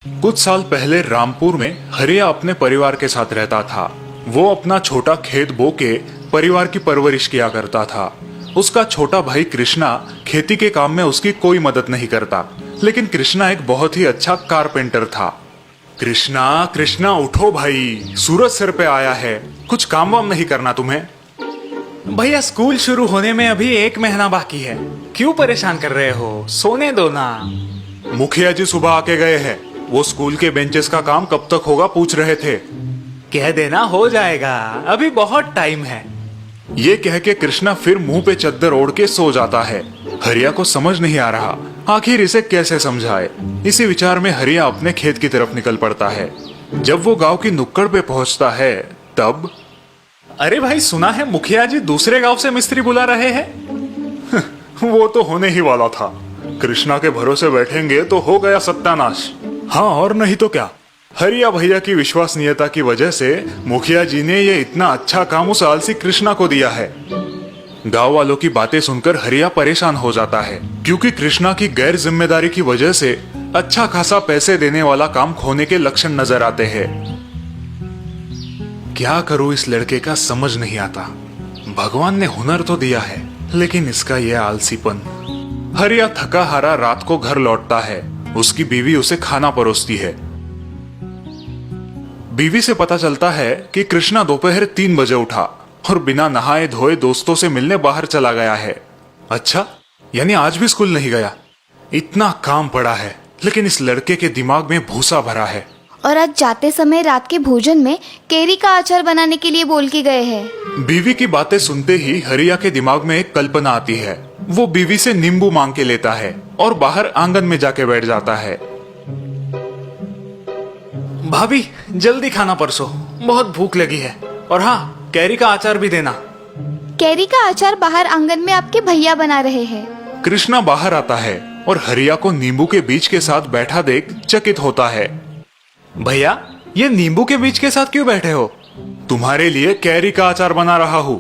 कुछ साल पहले रामपुर में हरिया अपने परिवार के साथ रहता था। वो अपना छोटा खेत बो के परिवार की परवरिश किया करता था। उसका छोटा भाई कृष्णा खेती के काम में उसकी कोई मदद नहीं करता, लेकिन कृष्णा एक बहुत ही अच्छा कारपेंटर था। कृष्णा कृष्णा उठो भाई, सूरज सर पे आया है, कुछ काम वाम नहीं करना तुम्हें? भैया स्कूल शुरू होने में अभी 1 महीना बाकी है, क्यों परेशान कर रहे हो? सोने दो ना। मुखिया जी सुबह आके गए हैं, वो स्कूल के बेंचेस का काम कब तक होगा पूछ रहे थे। कह देना हो जाएगा, अभी बहुत टाइम है। ये कह के कृष्णा फिर मुंह पे चद्दर ओढ़ के सो जाता है। हरिया को समझ नहीं आ रहा आखिर इसे कैसे समझाए। इसी विचार में हरिया अपने खेत की तरफ निकल पड़ता है। जब वो गांव की नुक्कड़ पे पहुंचता है तब अरे भाई, सुना है मुखिया जी दूसरे गांव से मिस्त्री बुला रहे हैं। वो तो होने ही वाला था। कृष्णा के भरोसे बैठेंगे तो हो गया सत्यानाश। हाँ और नहीं तो क्या। हरिया भैया की विश्वसनीयता की वजह से मुखिया जी ने ये इतना अच्छा काम उस आलसी कृष्णा को दिया है। गांव वालों की बातें सुनकर हरिया परेशान हो जाता है, क्योंकि कृष्णा की गैर जिम्मेदारी की वजह से अच्छा खासा पैसे देने वाला काम खोने के लक्षण नजर आते हैं। क्या करूं इस लड़के का समझ नहीं आता। भगवान ने हुनर तो दिया है, लेकिन इसका यह आलसीपन। हरिया थका हारा रात को घर लौटता है। उसकी बीवी उसे खाना परोसती है। बीवी से पता चलता है कि कृष्णा दोपहर 3 बजे उठा और बिना नहाए धोए दोस्तों से मिलने बाहर चला गया है। अच्छा, यानी आज भी स्कूल नहीं गया। इतना काम पड़ा है, लेकिन इस लड़के के दिमाग में भूसा भरा है। और आज जाते समय रात के भोजन में केरी का अचार बनाने के लिए बोल के गए हैं। बीवी की बातें सुनते ही हरिया के दिमाग में एक कल्पना आती है। वो बीवी से नींबू मांग के लेता है और बाहर आंगन में जाके बैठ जाता है। भाभी जल्दी खाना परसो, बहुत भूख लगी है। और हाँ, कैरी का अचार भी देना। केरी का अचार बाहर आंगन में आपके भैया बना रहे हैं। कृष्णा बाहर आता है और हरिया को नींबू के बीज के साथ बैठा देख चकित होता है। भैया, ये नींबू के बीज के साथ क्यों बैठे हो? तुम्हारे लिए कैरी का अचार बना रहा हूँ।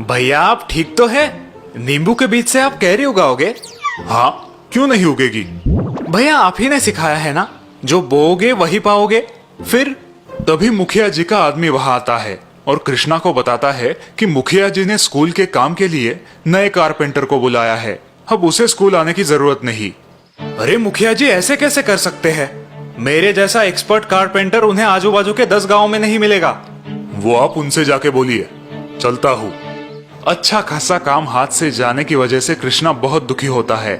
भैया आप ठीक तो है? नींबू के बीज से आप कैरी उगाओगे? हाँ, क्यों नहीं उगेगी? भैया आप ही ने सिखाया है ना, जो बोओगे वही पाओगे। फिर तभी मुखिया जी का आदमी वहां आता है और कृष्णा को बताता है कि मुखिया जी ने स्कूल के काम के लिए नए कारपेंटर को बुलाया है। अब उसे स्कूल आने की जरूरत नहीं। अरे मुखिया जी, ऐसे कैसे कर सकते हैं? मेरे जैसा एक्सपर्ट कारपेंटर उन्हें आजू बाजू के 10 गांवों में नहीं मिलेगा। वो आप उनसे जाके बोलिए, चलता हूँ। अच्छा खासा काम हाथ से जाने की वजह से कृष्णा बहुत दुखी होता है।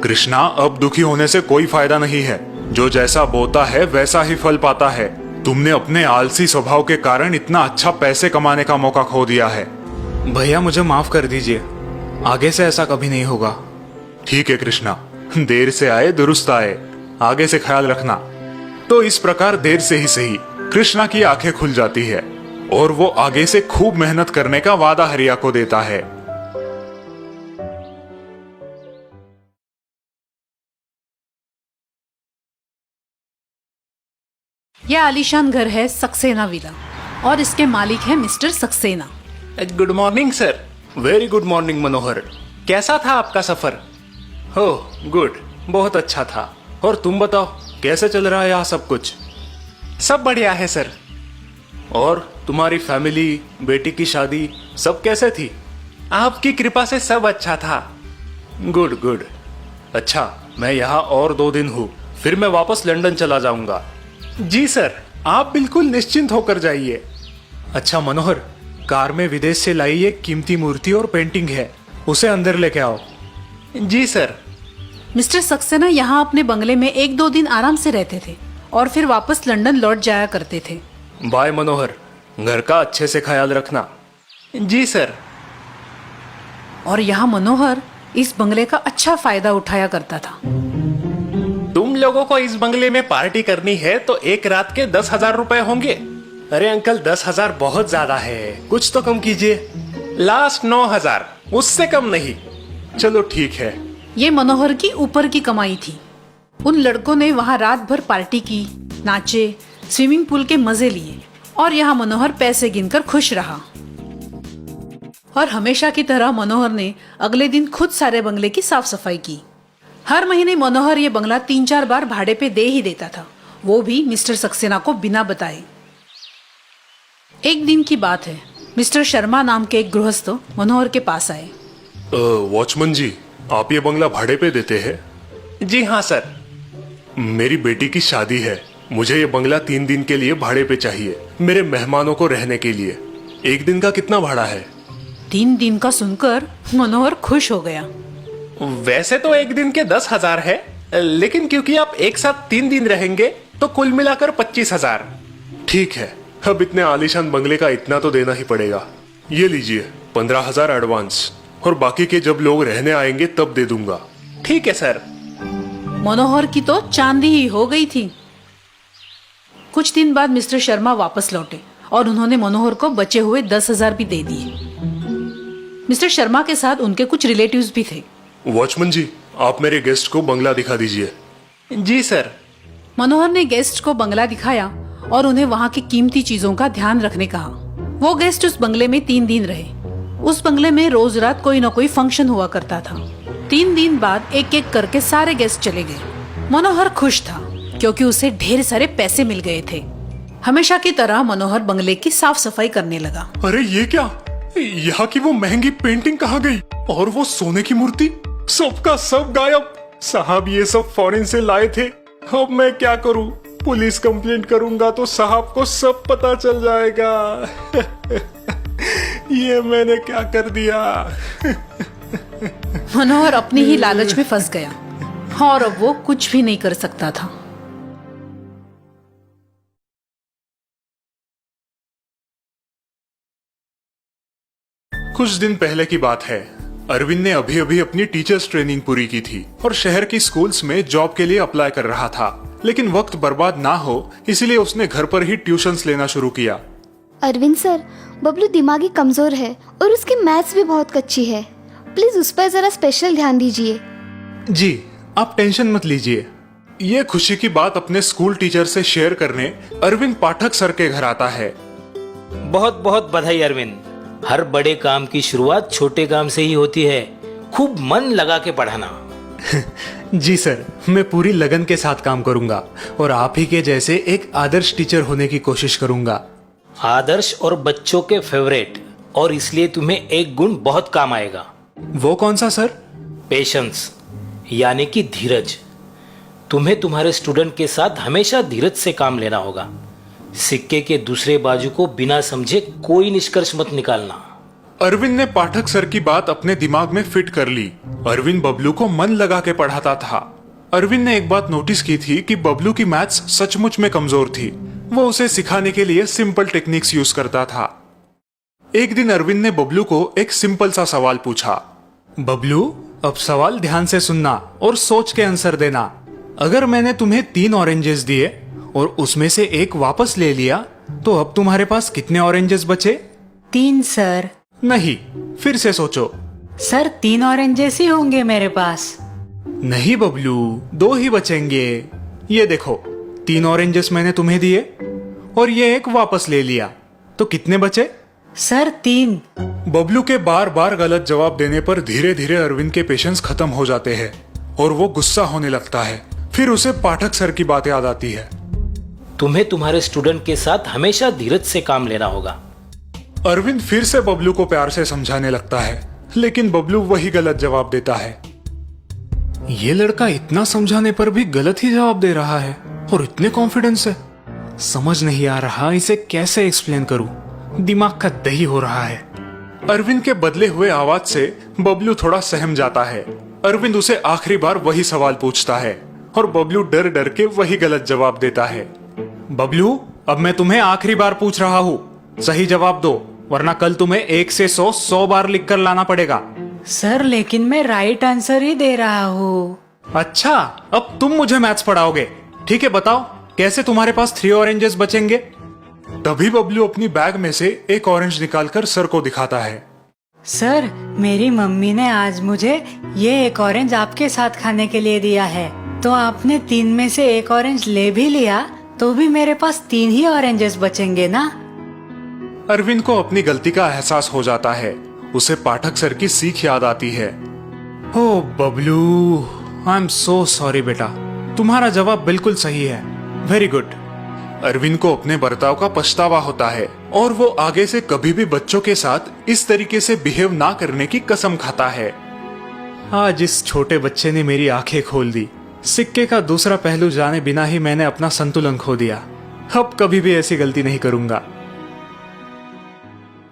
कृष्णा, अब दुखी होने से कोई फायदा नहीं है। जो जैसा बोता है वैसा ही फल पाता है। तुमने अपने आलसी स्वभाव के कारण इतना अच्छा पैसे कमाने का मौका खो दिया है। भैया मुझे माफ कर दीजिए, आगे से ऐसा कभी नहीं होगा। ठीक है कृष्णा, देर से आए दुरुस्त आए, आगे से ख्याल रखना। तो इस प्रकार देर से ही सही कृष्णा की आंखें खुल जाती है और वो आगे से खूब मेहनत करने का वादा हरिया को देता है। यह आलीशान घर है सक्सेना विला और इसके मालिक है mister Saxena. Good morning sir. Very good morning Manohar. कैसा था आपका सफर? हो गुड, बहुत अच्छा था। और तुम बताओ, कैसे चल रहा है यहाँ सब कुछ? सब बढ़िया है सर। और तुम्हारी फैमिली, बेटी की शादी सब कैसे थी? आपकी कृपा से सब अच्छा था। Good good. अच्छा, मैं यहाँ और 2 दिन हूँ, फिर मैं वापस लंदन चला जाऊंगा। जी सर, आप बिल्कुल निश्चिंत होकर जाइए। अच्छा मनोहर, कार में विदेश से लाई एक कीमती मूर्ति और पेंटिंग है, उसे अंदर लेके आओ। जी सर। मिस्टर सक्सेना यहाँ अपने बंगले में 1-2 दिन आराम से रहते थे और फिर वापस लंदन लौट जाया करते थे। बाय मनोहर, घर का अच्छे से ख्याल रखना। जी सर। और यहाँ मनोहर इस बंगले का अच्छा फायदा उठाया करता था। तुम लोगों को इस बंगले में पार्टी करनी है तो एक रात के 10,000 रुपए होंगे। अरे अंकल, 10,000 बहुत ज्यादा है, कुछ तो कम कीजिए। लास्ट 9,000, उससे कम नहीं। चलो ठीक है। ये मनोहर की ऊपर की कमाई थी। उन लड़कों ने वहाँ रात भर पार्टी की, नाचे, स्विमिंग पूल के मजे लिए और यहाँ मनोहर पैसे गिनकर खुश रहा। और हमेशा की तरह मनोहर ने अगले दिन खुद सारे बंगले की साफ सफाई की। हर महीने मनोहर ये बंगला 3-4 बार भाड़े पे दे ही देता था वो भी मिस्टर सक्सेना को बिना बताए। एक दिन की बात है, मिस्टर शर्मा नाम के एक गृहस्थ मनोहर के पास आए। वॉचमैन जी, आप ये बंगला भाड़े पे देते हैं? जी हाँ सर। मेरी बेटी की शादी है, मुझे ये बंगला 3 दिन के लिए भाड़े पे चाहिए, मेरे मेहमानों को रहने के लिए। 1 दिन का कितना भाड़ा है? 3 दिन का सुनकर मनोहर खुश हो गया। वैसे तो 1 दिन के 10,000 है, लेकिन क्योंकि आप एक साथ 3 दिन रहेंगे तो कुल मिलाकर 25,000। ठीक है, अब इतने आलीशान बंगले का इतना तो देना ही पड़ेगा। ये लीजिए 15,000 एडवांस, और बाकी के जब लोग रहने आएंगे तब दे दूंगा। ठीक है सर। मनोहर की तो चांदी ही हो गई थी। कुछ दिन बाद मिस्टर शर्मा वापस लौटे और उन्होंने मनोहर को बचे हुए 10,000 भी दे दिए। मिस्टर शर्मा के साथ उनके कुछ रिलेटिव्स भी थे। वॉचमैन जी, आप मेरे गेस्ट को बंगला दिखा दीजिए। जी सर। मनोहर ने गेस्ट को बंगला दिखाया और उन्हें वहाँ की कीमती चीजों का ध्यान रखने कहा। वो गेस्ट उस बंगले में 3 दिन रहे। उस बंगले में रोज रात कोई न कोई फंक्शन हुआ करता था। 3 दिन बाद एक एक करके सारे गेस्ट चले गए। मनोहर खुश था क्योंकि उसे ढेर सारे पैसे मिल गए थे। हमेशा की तरह मनोहर बंगले की साफ सफाई करने लगा। अरे ये क्या, यहाँ की वो महंगी पेंटिंग कहाँ गई? और वो सोने की मूर्ति, सबका सब गायब। साहब ये सब फॉरेन से लाए थे। अब मैं क्या करूँ? पुलिस कंप्लेंट करूंगा तो साहब को सब पता चल जाएगा। ये मैंने क्या कर दिया? मनोहर अपनी ही लालच में फंस गया और अब वो कुछ भी नहीं कर सकता था। कुछ दिन पहले की बात है। अरविंद ने अभी अभी अपनी टीचर्स ट्रेनिंग पूरी की थी और शहर की स्कूल्स में जॉब के लिए अप्लाई कर रहा था, लेकिन वक्त बर्बाद ना हो इसलिए उसने घर पर ही ट्यूशंस लेना शुरू किया। अरविंद सर, बबलू दिमागी कमजोर है और उसकी मैथ्स भी बहुत कच्ची है। प्लीज उस पर जरा स्पेशल ध्यान दीजिए। जी, आप टेंशन मत लीजिए। ये खुशी की बात अपने स्कूल टीचर से शेयर करने अरविंद पाठक सर के घर आता है। बहुत बहुत बधाई अरविंद। हर बड़े काम की शुरुआत छोटे काम से ही होती है। खूब मन लगा के पढ़ाना। जी सर, मैं पूरी लगन के साथ काम करूंगा और आप ही के जैसे एक आदर्श टीचर होने की कोशिश करूंगा। आदर्श और बच्चों के फेवरेट, और इसलिए तुम्हें एक गुण बहुत काम आएगा। वो कौन सा सर? पेशेंस, यानी कि धीरज। तुम्हें तुम्हारे स्टूडेंट के साथ हमेशा धीरज से काम लेना होगा। सिक्के के दूसरे बाजू को बिना समझे कोई निष्कर्ष मत निकालना। अरविंद ने पाठक सर की बात अपने दिमाग में फिट कर ली। अरविंद बबलू को मन लगा के पढ़ाता था। अरविंद ने एक बात नोटिस की थी कि बबलू की मैथ्स सचमुच में कमजोर थी। वो उसे सिखाने के लिए सिंपल टेक्निक्स यूज करता था। एक दिन अरविंद ने बबलू को एक सिंपल सा सवाल पूछा। बबलू, अब सवाल ध्यान से सुनना और सोच के आंसर देना। अगर मैंने तुम्हें 3 ऑरेंजेस दिए और उसमें से एक वापस ले लिया तो अब तुम्हारे पास कितने ऑरेंजेस बचे? 3 सर। नहीं, फिर से सोचो। सर 3 ऑरेंजेस ही होंगे मेरे पास। नहीं बबलू, 2 ही बचेंगे। ये देखो, 3 ऑरेंजेस मैंने तुम्हें दिए और ये एक वापस ले लिया, तो कितने बचे? सर 3। बबलू के बार बार गलत जवाब देने पर धीरे धीरे अरविंद के पेशेंस खत्म हो जाते हैं और वो गुस्सा होने लगता है। फिर उसे पाठक सर की बात याद आती है। तुम्हें तुम्हारे स्टूडेंट के साथ हमेशा धीरज से काम लेना होगा। अरविंद फिर से बबलू को प्यार से समझाने लगता है, लेकिन बबलू वही गलत जवाब देता है। ये लड़का इतना समझाने पर भी गलत ही जवाब दे रहा है और इतने कॉन्फिडेंस से। समझ नहीं आ रहा इसे कैसे एक्सप्लेन करूं। दिमाग का दही हो रहा है। अरविंद के बदले हुए आवाज से बबलू थोड़ा सहम जाता है। अरविंद उसे आखिरी बार वही सवाल पूछता है और बबलू डर डर के वही गलत जवाब देता है। बबलू, अब मैं तुम्हें आखिरी बार पूछ रहा हूँ, सही जवाब दो, वरना कल तुम्हें 1 से 100 बार लिख कर लाना पड़ेगा। सर लेकिन मैं राइट आंसर ही दे रहा हूँ। अच्छा, अब तुम मुझे मैथ्स पढ़ाओगे। ठीक है, बताओ कैसे तुम्हारे पास 3 ऑरेंजेस बचेंगे? तभी बबलू अपनी बैग में से एक ऑरेंज निकालकर सर को दिखाता है। सर, मेरी मम्मी ने आज मुझे ये एक ऑरेंज आपके साथ खाने के लिए दिया है, तो आपने 3 में से एक ऑरेंज ले भी लिया तो भी मेरे पास 3 ही ऑरेंजेस बचेंगे ना। अरविंद को अपनी गलती का एहसास हो जाता है। उसे पाठक सर की सीख याद आती है। ओ Bablu, I am so sorry बेटा, तुम्हारा जवाब बिल्कुल सही है। Very good. अरविंद को अपने बर्ताव का पछतावा होता है और वो आगे से कभी भी बच्चों के साथ इस तरीके से बिहेव ना करने की कसम खाता है। आज इस छोटे बच्चे ने मेरी आंखें खोल दी। सिक्के का दूसरा पहलू जाने बिना ही मैंने अपना संतुलन खो दिया। अब कभी भी ऐसी गलती नहीं करूंगा।